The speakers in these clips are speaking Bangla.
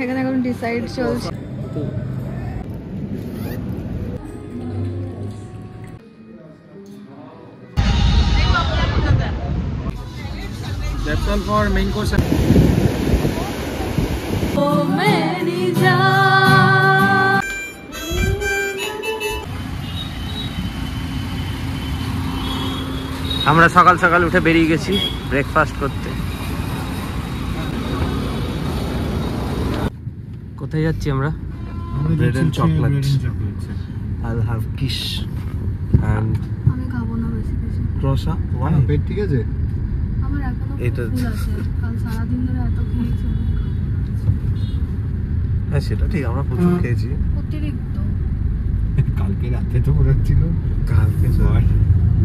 এখানে এখন ডিসাইড চলছে। That's all for main course. আমরা সকাল সকাল উঠে বেরিয়ে গেছি ব্রেকফাস্ট করতে। কোথায় যাচ্ছি আমরা? Bread and chocolate. I'll have quiche and আমি খাবো না বেশি কিছু। croissant. Why? পেট ঠিক আছে? আমার এখনো এটা ফুল আছে, কাল সারাদিন ধরে এত খেয়েছি। হ্যাঁ সেটা ঠিক, আমরা প্রচুর খেয়েছি অতিরিক্ত। কালকে রাতে তো মনে হচ্ছিল কালকে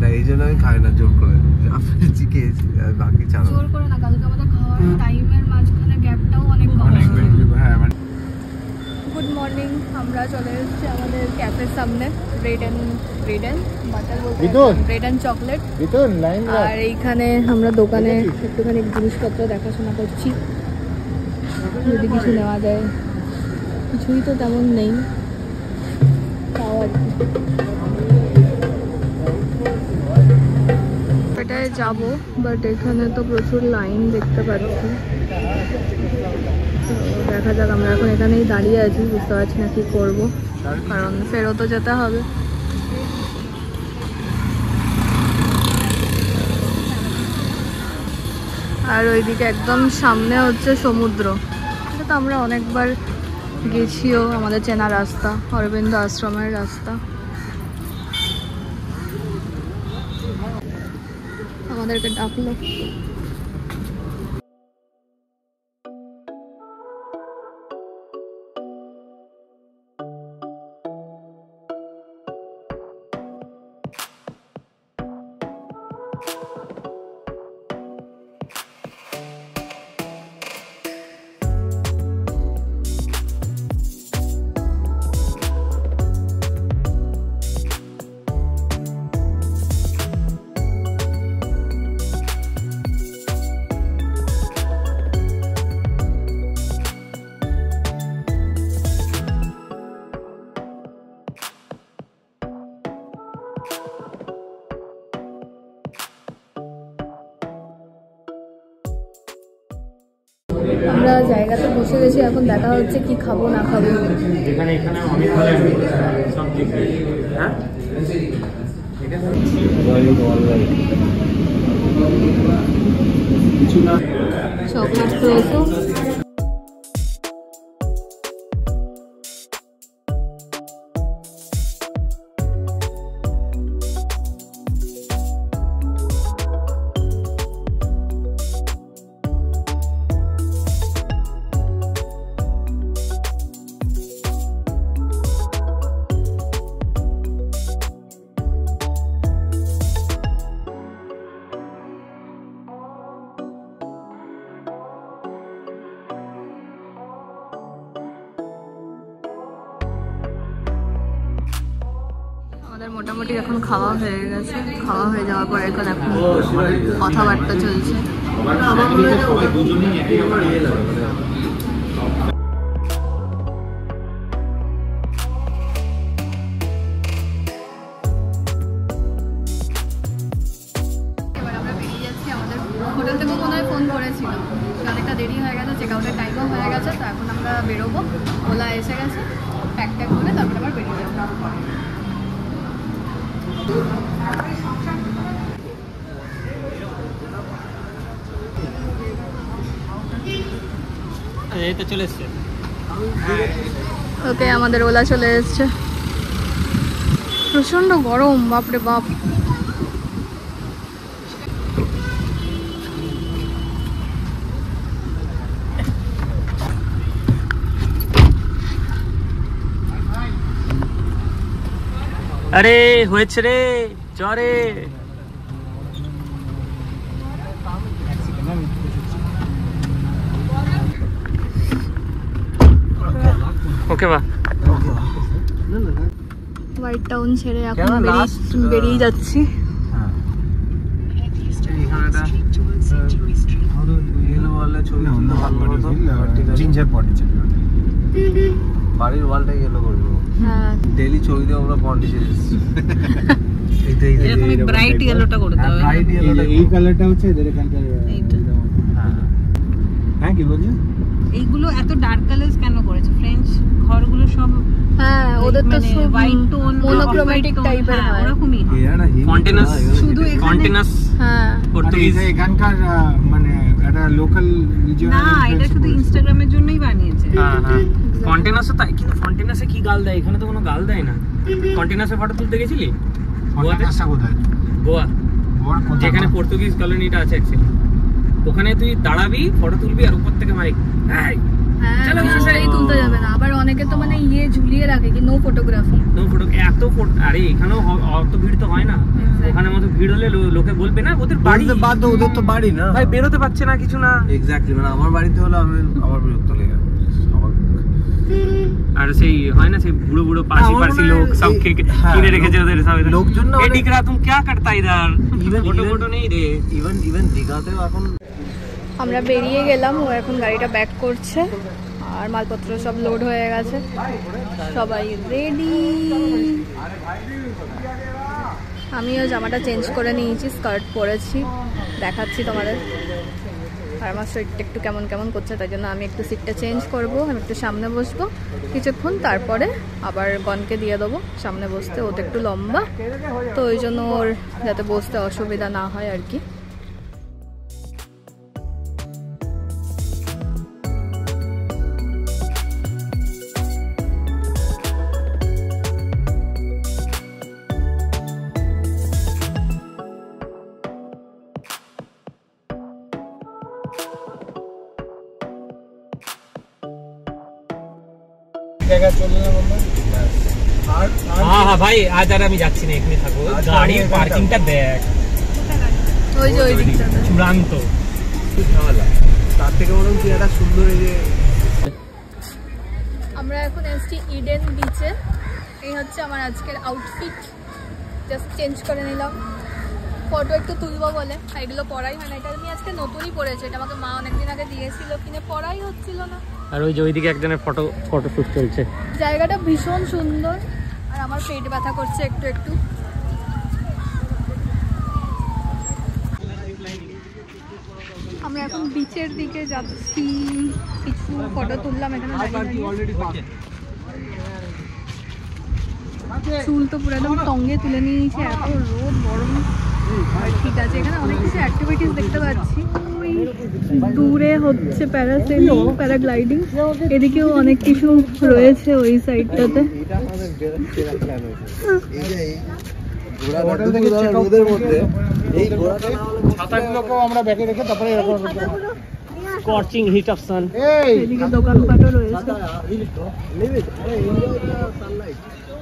না, এই জন্য আমি খাই না জোর করে, আপনি খেয়েছি আর বাকি চাল জোর করে না, কালকে আমাদের খাওয়ার টাইমের মাঝখানে গ্যাপটাও অনেক কম। হ্যাঁ মানে গুড মর্নিং, আমরা চলে এসেছি আমাদের ক্যাফের সামনে। Bread and butter bread and chocolate. আর এইখানে আমরা দোকানে একটুখানি জিনিসপত্র দেখাশোনা করছি, যদি কিছু নেওয়া যায়। কিছুই তো তেমন নেই, তাও আর কি। এটায় যাবো, বাট এখানে তো প্রচুর লাইন দেখতে পাচ্ছি। দেখা যাক, আমরা এখন এখানেই দাঁড়িয়ে আছি, বুঝতে পারছি না কি করবো, কারণ ফেরতও যেতে হবে। আর ওইদিকে একদম সামনে হচ্ছে সমুদ্র। এটা তো আমরা অনেকবার গেছিও, আমাদের চেনা রাস্তা, অরবিন্দ আশ্রমের রাস্তা। আমাদেরকে ডাকলো। আমরা জায়গাতে বসে গেছি, এখন দেখা হচ্ছে কি খাবো না খাবো। চকলেট রয়েছে। মোটামুটি এখন খাওয়া হয়ে গেছে, খাওয়া হয়ে যাওয়ার পর এখন কথাবার্তা চলছে। এবার আমরা বেরিয়ে যাচ্ছি, আমাদের হোটেল থেকে মনে হয় ফোন করেছিল, অনেকটা দেরি হয়ে গেছে, চেক আউটের টাইমও হয়ে গেছে, তো এখন আমরা বেরোবো। ওলা এসে গেছে, প্যাক ট্যাক করে তারপরে আবার বেরিয়ে যাবো। এই তো চলে এসছে। ওকে, আমাদের ওলা চলে এসছে। প্রচন্ড গরম, বাপরে বাপ। আরে হয়েছে রে, চরে ওকে বা হোয়াইট টাউন ছেড়ে এখন বেরিয়ে যাচ্ছি। জিঞ্জার পট বাড়ির ওয়ালটা ইয়েলো করে দেবো। হ্যাঁ ডেইলি ছবি দিয়ে আমরা পন্ডিচেরি এসেছি। এরকম ব্রাইট ইয়েলোটা করে দাও। ব্রাইট ইয়েলোটা এই কালারটা হচ্ছে এদের এখানকার। এইটা। হ্যাঁ কি বলছো? এইগুলো এত ডার্ক কালারস কেন করেছে? ফ্রেঞ্চ ঘরগুলো সব হ্যাঁ ওদের তো হোয়াইট টোন মোনোক্রোমেটিক টাইপের হয় ওরকমই। এরা না কন্টেনাস শুধু এখানে কন্টেনাস হ্যাঁ পর্তুগিজ এখানকার মানে একটা লোকাল না, এটা শুধু ইনস্টাগ্রামের জন্যই বানিয়েছে। হ্যাঁ হ্যাঁ কন্টেনাসও তাই, কিন্তু কন্টেনাসে কি গাল দেয়? এখানে তো কোনো গাল দেয় না। কন্টেনাসে ফটো তুলতে গেছিলি গোয়াতে? কোথায়? গোয়া, যেখানে পর্তুগিজ কলোনিটা আছে অ্যাকচুয়ালি, ওখানে তুই দাঁড়াবি, ফটো তুলবি, আর উপর থেকে মাইক চলো সেই তুলতে যাবে না। আবার অনেকে তো মানে ইয়ে ঝুলিয়ে রাখে কি নো ফটোগ্রাফি। নো ফটো, এত আরে এখানেও অত ভিড় তো হয় না। ওখানে মতো ভিড় হলে লোকে বলবে না ওদের বাড়ি, বাদ, ওদের তো বাড়ি না ভাই বেরোতে পারছে না কিছু না। এক্স্যাক্টলি, মানে আমার বাড়িতে হলো আমার বিরক্ত লেগে আর সেই হয় না সেই বুড়ো বুড়ো পাশি পাশি লোক সব কিনে রেখেছে ওদের সব লোকজন না, এদিক রা তুমি क्या करता इधर ফটো ফটো নেই রে। ইভেন দীঘাতেও এখন আমরা বেরিয়ে গেলাম, ও এখন গাড়িটা ব্যাক করছে আর মালপত্র সব লোড হয়ে গেছে, সবাই রেডি। আমিও জামাটা চেঞ্জ করে নিয়েছি, স্কার্ট পরেছি, দেখাচ্ছি তোমাদের। আর আমার শরীরটা একটু কেমন কেমন করছে, তাই জন্য আমি একটু সিটটা চেঞ্জ করব, আমি একটু সামনে বসবো কিছুক্ষণ, তারপরে আবার গনকে দিয়ে দেবো সামনে বসতে। ও তো একটু লম্বা, তো ওই জন্য ওর যাতে বসতে অসুবিধা না হয় আর কি। হ্যাঁ হ্যাঁ ভাই, আজ আর আমি যাচ্ছি না, এখানে থাকবো। গাড়ির পার্কিংটা দেখ, ওই যে ওই দিকটাতে চূড়ান্ত। তার থেকে বরং কি একটা সুন্দর এই যে আমরা এখন এসছি ইডেন বিচে। এই হচ্ছে আমার আজকের আউটফিট, জাস্ট চেঞ্জ করে নিলাম ফটো একটু তুলবো বলে। এগুলো পরাই হয় না, এটা আমি আজকে নতুনই পরেছি, এটা আমাকে মা অনেকদিন আগে দিয়েছিল, কিনে পরাই হচ্ছিল না। আর ওই যে ওইদিকে একজনের ফটো শুট চলছে। জায়গাটা ভীষণ সুন্দর, আর আমার পেট ব্যথা করছে একটু একটু। আমরা এখন বিচের দিকে যাচ্ছি, কিছু ফটো তুললাম এখানে দাঁড়িয়ে। চুল তো পুরো একদম টঙ্গে তুলে নিয়েছে, এত রোদ গরম। ঠিক আছে, এখানে অনেক কিছু অ্যাক্টিভিটিস দেখতে পাচ্ছি। ওই দূরে হচ্ছে প্যারাসেলিং, প্যারাগ্লাইডিং, এদিকেও অনেক কিছু রয়েছে ওই সাইডটাতে। রোদের মধ্যে এই ছাতাগুলোকেও আমরা ব্যাগে রেখে তারপরে এরকম স্কর্চিং হিট অফ সান। এদিকে দোকানপাটও রয়েছে।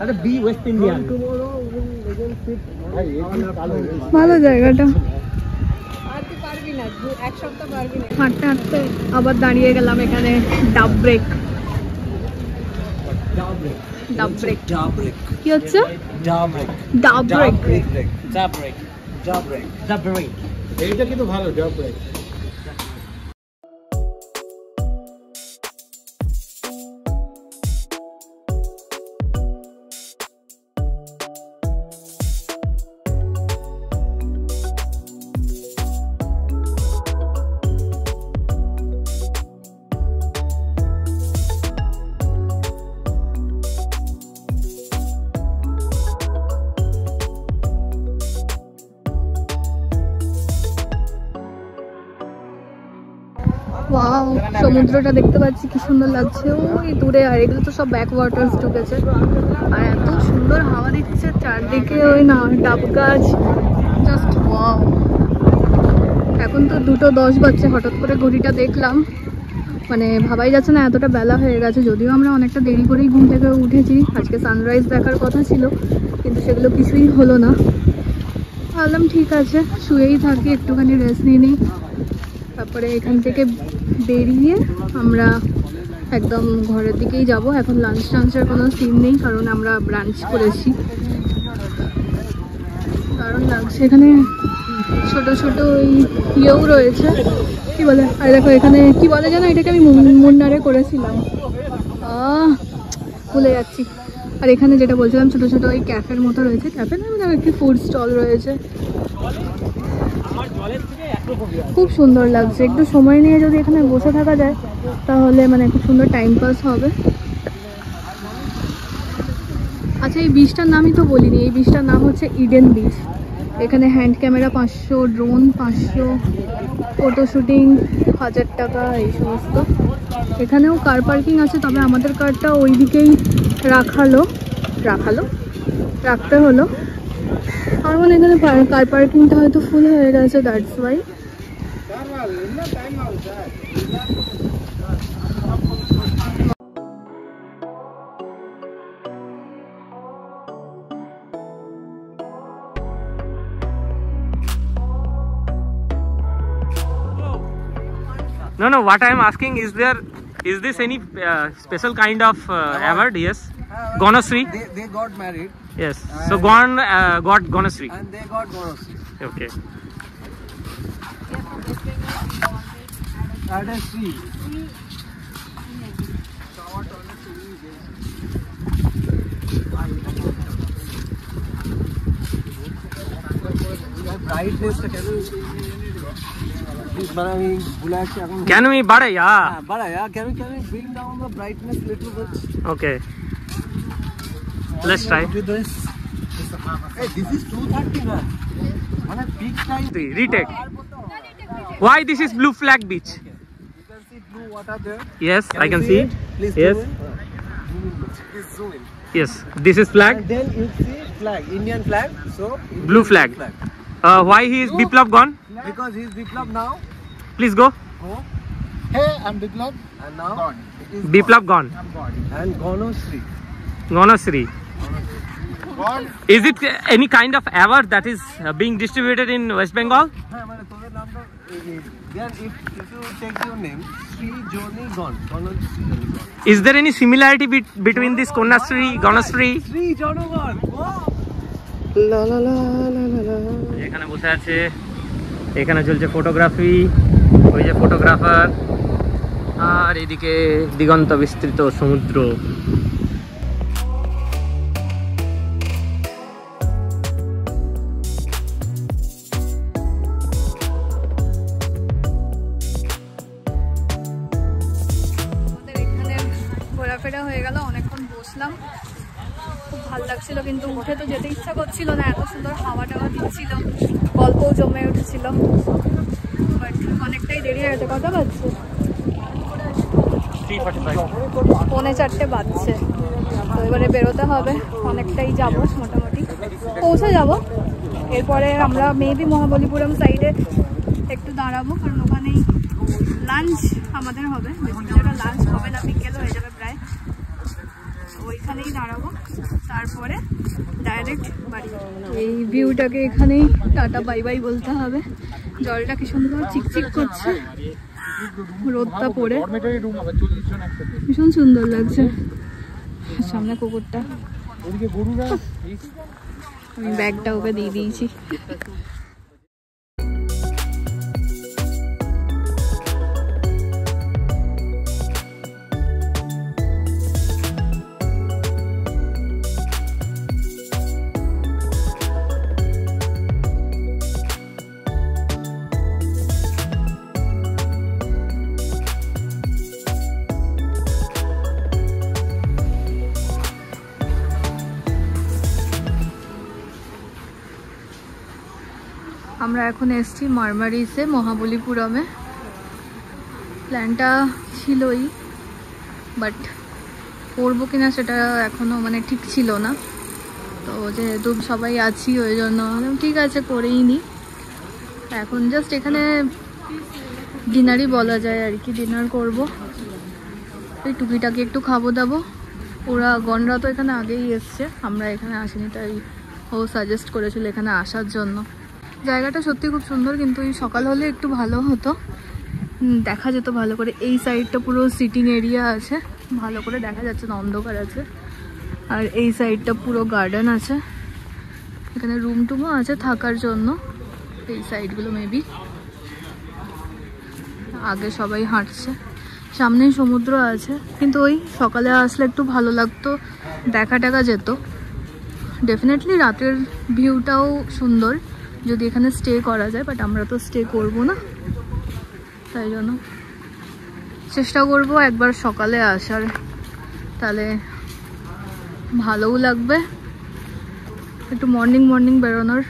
আরে বি ওয়েস্ট ইন্ডিয়ান, ভালো জায়গাটা। হাঁটতে হাঁটতে আবার দাঁড়িয়ে গেলাম এখানে। ডাব ব্রেক, ডাব ব্রেক কি হচ্ছে? ডাব ব্রেক, জাব ব্রেক। এইটা কিন্তু ভালো জব ব্রেক। ওয়াও, সমুদ্রটা দেখতে পাচ্ছি কি সুন্দর লাগছে ওই দূরে। আর এগুলো তো সব ব্যাক ওয়াটার্স ঢুকেছে, আর এত সুন্দর হাওয়া দিচ্ছে চারদিকে, ওই না ডাব গাছ, জাস্ট ওয়াও। এখন তো 2:10 বাজছে, হঠাৎ করে ঘড়িটা দেখলাম, মানে ভাবাই যাচ্ছে না এতটা বেলা হয়ে গেছে। যদিও আমরা অনেকটা দেরি করেই ঘুম থেকে উঠেছি, আজকে সানরাইজ দেখার কথা ছিল, কিন্তু সেগুলো কিছুই হলো না। ভাবলাম ঠিক আছে শুয়েই থাকি, একটুখানি রেস্ট নিয়ে নিই, তারপরে এখান থেকে বেরিয়ে আমরা একদম ঘরের দিকেই যাব। এখন লাঞ্চ টাঞ্চের কোনো সিন নেই, কারণ আমরা ব্রাঞ্চ করেছি। কারণ লাগছে এখানে ছোট ছোট ইয়েও রয়েছে, কি বলে, আর দেখো এখানে কি বলে জানো, এটাকে আমি মুন্নারে করেছিলাম। ভুলে যাচ্ছি। আর এখানে যেটা বলছিলাম ছোট ছোট ওই ক্যাফের মতো রয়েছে, ক্যাফে না মানে একটি ফুড স্টল রয়েছে, খুব সুন্দর লাগছে। একটু সময় নিয়ে যদি এখানে বসে থাকা যায় তাহলে মানে খুব সুন্দর টাইম পাস হবে। আচ্ছা, এই বিচটার নামই তো বলিনি, এই বিচটার নাম হচ্ছে ইডেন বিচ। এখানে hand camera 500, drone 500, photo shooting 1000 টাকা, এই সমস্ত। এখানেও কার পার্কিং আছে, তবে আমাদের কারটা ওই দিকেই রাখতে হলো। আর মানে এখানে কার পার্কিংটা হয়তো ফুল হয়ে গেছে, that's why. No, what I am asking is this any special kind of award? Yes, Gonasri. They got married. Yes, so Gon got Gonasri. And they got Gonasri. Okay. That is free. Brightness Can we bada ya? Can we bring down the brightness little bit? Okay. Let's try. With this. Hey, this is 230 man. On a peak time. Retake. Why this is Blue Flag Beach? You can see blue water there. Yes, I can see. Please Yes. Please zoom in. Yes, this is flag. And then you see flag, Indian flag. So Indian Blue flag. Why he is Biplab gone? Because he is Biplab now. Please go. Oh. Hey, I'm Biplab. And now Gone. it is Biplab gone. I'm gone. And Gonasri. Gonasri. Gone. Is it any kind of award that is being distributed in West Bengal? Then if you take your name, Sri Joni gone. Is there any similarity between this Konasri, Gonasri? Sri Joni gone. La la la la la la. এখানে বসে আছে, এখানে চলছে ফটোগ্রাফি, ওই যে ফটোগ্রাফার, আর এদিকে দিগন্ত বিস্তৃত সমুদ্র। ঘোরাফেরা হয়ে গেল, অনেকক্ষণ বসলাম, খুব ভালো লাগছিল, কিন্তু উঠে তো যেতে ইচ্ছা করছিল না, এত সুন্দর হাওয়া টাওয়া দিচ্ছিল, গল্পও জমে উঠেছিল, বাট অনেকটাই দেরি হয়ে গেছে। কথা বাজছে 3:45 বাজছে, তো এবারে বেরোতে হবে, অনেকটাই যাব, মোটামুটি পৌঁছে যাব। এরপরে আমরা মেবি মহাবলীপুরম সাইডে একটু দাঁড়াবো, কারণ ওখানেই লাঞ্চ আমাদের হবে, বেসিক্যালি লাঞ্চ হবে না, বিকেল হয়ে যাবে প্রায়, ওইখানেই দাঁড়াবো, তারপরে ডাইরেক্ট বাড়ি। এই ভিউটাকে এখানেই টাটা বাই বাই বলতে হবে। জলটা কি সুন্দর চিকচিক করছে, রোদটা পড়ে ভীষণ সুন্দর লাগছে। সামনে কুকুরটা, আমি ব্যাগটা ওকে দিয়ে দিয়েছি। আমরা এখন এসছি মারমারিসে মহাবলীপুরমে। প্ল্যানটা ছিলই, বাট করবো কিনা সেটা এখনও মানে ঠিক ছিল না, তো যেহেতু সবাই আছি ওই জন্য ঠিক আছে করেই নি। এখন জাস্ট এখানে ডিনারই বলা যায় আর কি, ডিনার করবো, এই টুকিটাকি একটু খাবো দাবো। ওরা গণরা তো এখানে আগেই এসছে, আমরা এখানে আসিনি, তাই ও সাজেস্ট করেছিল এখানে আসার জন্য। জায়গাটা সত্যি খুব সুন্দর, কিন্তু এই সকাল হলে একটু ভালো হতো, দেখা যেত ভালো করে। এই সাইডটা পুরো সিটিং এরিয়া আছে, ভালো করে দেখা যাচ্ছে না, অন্ধকার আছে। আর এই সাইডটা পুরো গার্ডেন আছে, এখানে রুম টুমও আছে থাকার জন্য। এই সাইডগুলো মেবি আগে সবাই হাঁটছে, সামনেই সমুদ্র আছে, কিন্তু ওই সকালে আসলে একটু ভালো লাগতো, দেখা টাকা যেত। ডেফিনেটলি রাতের ভিউটাও সুন্দর যদি এখানে স্টে করা যায়, বাট আমরা তো স্টে করব না, তাই জন্য চেষ্টা করব একবার সকালে আসার, তাহলে ভালোও লাগবে। একটু মর্নিং বেরোনোর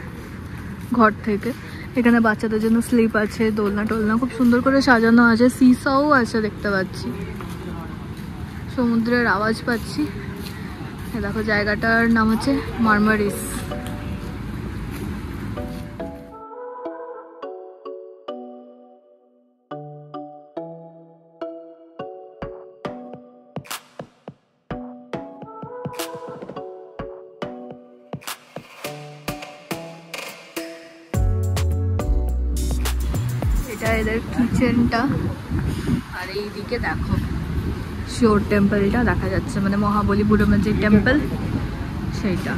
ঘর থেকে। এখানে বাচ্চাদের জন্য স্লিপ আছে, দোলনা টোলনা খুব সুন্দর করে সাজানো আছে, সিসাও আছে দেখতে পাচ্ছি, সমুদ্রের আওয়াজ পাচ্ছি। দেখো জায়গাটার নাম হচ্ছে মারমারিস। এটা এদের কিচেনটা, আর এইদিকে দেখো শিওর টেম্পলটা দেখা যাচ্ছে, মানে মহাবলীপুরমের যে টেম্পল সেইটা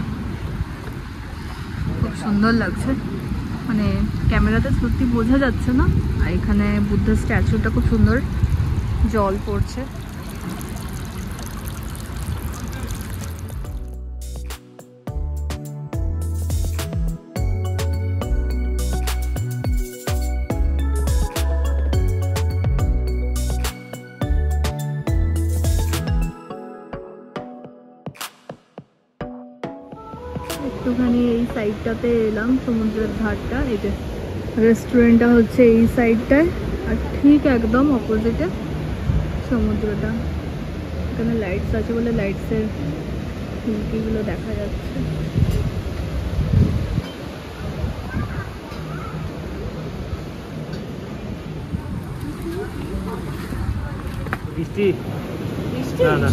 খুব সুন্দর লাগছে, মানে ক্যামেরাতে সত্যি বোঝা যাচ্ছে না। আর এখানে বুদ্ধের স্ট্যাচুটা খুব সুন্দর, জল পড়ছে। একটুখানি এই সাইডটাতে এলাম, সমুদ্রের ধারটা, এই যে রেস্টুরেন্টটা হচ্ছে এই সাইডটায়, আর ঠিক একদম অপোজিটে সমুদ্রটা। এখানে লাইটস আছে বলে লাইটসের খিড়কিগুলো দেখা যাচ্ছে। বৃষ্টি না না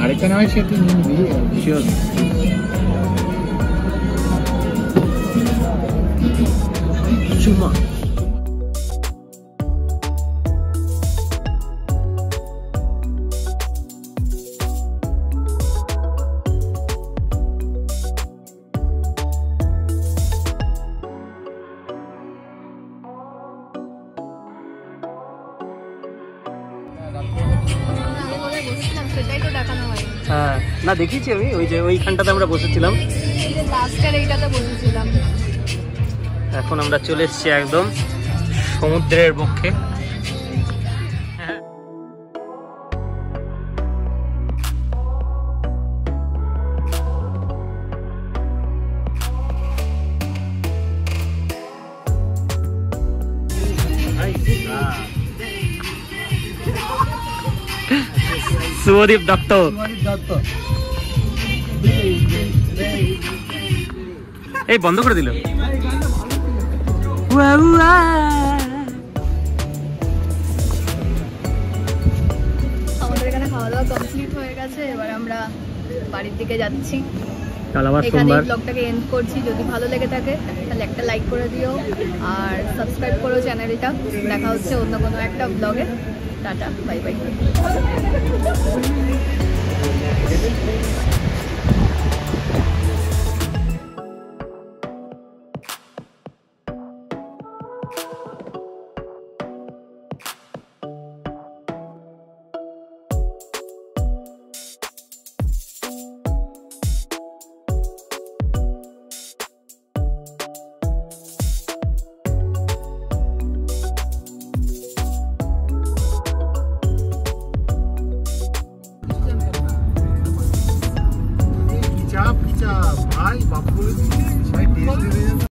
আরেকটা নয় সে তুই নিবি শিওর। চুমা সেটাই তো দেখানো হয়। হ্যাঁ না দেখিয়েছি আমি, ওই যে ওইখানটাতে আমরা বসেছিলাম, লাস্টের এইটাতে বসেছিলাম। এখন আমরা চলে এসেছি একদম সমুদ্রের পক্ষে। শুভদীপ দত্ত, এই বন্ধ করে দিল। আমাদের এখানে খাওয়া দাওয়া কমপ্লিট হয়ে গেছে, এবার আমরা বাড়ির দিকে যাচ্ছি। কাল আবার এখানে সোমবার। ব্লগটাকে এন্ড করছি। যদি ভালো লেগে থাকে তাহলে একটা লাইক করে দিও আর সাবস্ক্রাইব করো চ্যানেলটা। দেখা হচ্ছে অন্য কোনো একটা ব্লগে। Tata, bye bye.